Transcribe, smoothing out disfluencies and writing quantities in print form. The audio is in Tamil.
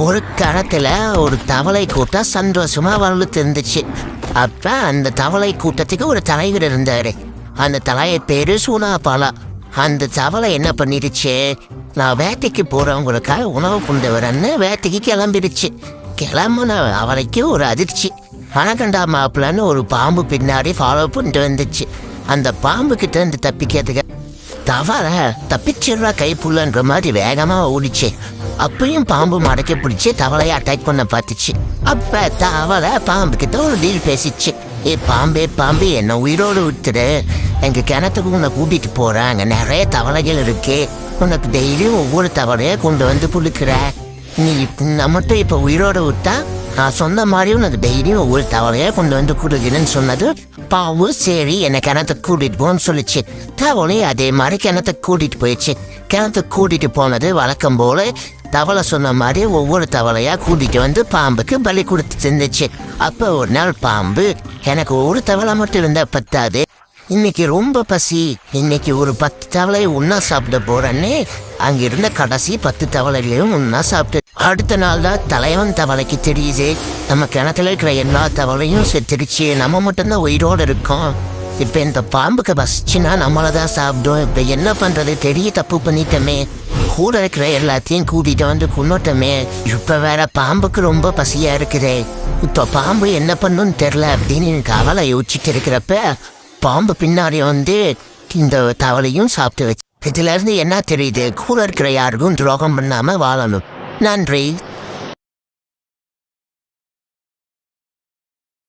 ஒரு காலத்துல ஒரு தவளை கூட்டம் சந்தோஷமா வாழ்ந்துட்டு இருந்துச்சு. அப்ப அந்த தவளை கூட்டத்துக்கு ஒரு தலைவர் இருந்தாரு. அந்த தலைய பேரு சூனாபாலா. அந்த தவளை என்ன பண்ணிடுச்சு, நான் வேட்டைக்கு போறவங்களுக்காக உணவு கொண்டு வரேன்னு வேட்டைக்கு கிளம்பிடுச்சு. கிளம்புன அவளைக்கு ஒரு அதிர்ச்சி. பணக்கண்டா மாப்பிள்ளன்னு ஒரு பாம்பு பின்னாடி ஃபாலோ பண்ணிட்டு வந்துச்சு. அந்த பாம்பு கிட்ட இருந்து தப்பிக்கிறதுக்கு தவளை தப்பிச்சிடுறா கைப்புள்ளன்ற மாதிரி வேகமா ஓடிச்சு. அப்பயும் பாம்பு மடக்கி பிடிச்சி தவளையை அட்டாக் பண்ண பார்த்துச்சு. அப்ப தவளை பாம்பு கிட்ட ஒரு டீல் பேசிச்சு. பாம்பே என்ன உயிரோடு விட்டுடு, எங்க கிணத்துக்கு உன்னை கூட்டிட்டு போறேன், அங்க நிறைய தவளைகள் இருக்கு, உனக்கு டெய்லியும் ஒவ்வொரு தவளையை கொண்டு வந்து புழுக்கிற, நீ மட்டும் இப்ப உயிரோடு விட்டா நான் சொன்ன மாதிரி உனக்கு டெய்லியும் ஒவ்வொரு தவளையா கொண்டு வந்து கொடுக்குறேன்னு சொன்னது. பாவு சரி என்னை கிணத்துக்கு கூட்டிட்டு போன்னு சொல்லிச்சு. தவளையும் அதே மாதிரி கிணத்துக்கு கூட்டிட்டு போயிடுச்சு. கிணத்துக்கு கூட்டிட்டு போனது வழக்கம் போல தவளை சொன்ன மாதிரி ஒவ்வொரு தவளையா கூட்டிட்டு வந்து பாம்புக்கு பலி கொடுத்து இருந்துச்சு. அப்ப ஒரு நாள் பாம்பு, எனக்கு ஒரு தவளை மட்டும் இருந்தா பத்தாது, இன்னைக்கு ரொம்ப பசி, இன்னைக்கு ஒரு 10 தவளையை ஒன்னா சாப்பிட போறேன்னு அங்கிருந்த கடைசி 10 தவளைகளையும் ஒன்னா சாப்பிட்டு, அடுத்த நாள் தான் தலைவன் தவளைக்கு தெரியுது நம்ம கிணத்துல இருக்கிற எல்லா தவளையும் செத்துடுச்சு, நம்ம மட்டும்தான் உயிரோடு இருக்கோம், இப்ப இந்த பாம்புக்கு பசிச்சுன்னா நம்மளதான் சாப்பிடும், இப்ப என்ன பண்றது, பெரிய தப்பு பண்ணிட்டோமே, கூட இருக்கிற எல்லாத்தையும் கூட்டிட்டு வந்து கொண்டுட்டோமே, இப்ப வேற பாம்புக்கு ரொம்ப பசியா இருக்குதே, இப்ப பாம்பு என்ன பண்ணுன்னு தெரியல அப்படின்னு எனக்கு அவளை யோசிச்சுட்டு இருக்கிறப்ப பாம்பு பின்னாடி வந்து இந்த தவளையும் சாப்பிட்டு வச்சு. இதுல இருந்து என்ன தெரியுது, கூட இருக்கிற யாருக்கும் துரோகம் பண்ணாம வாழணும். நன்றி.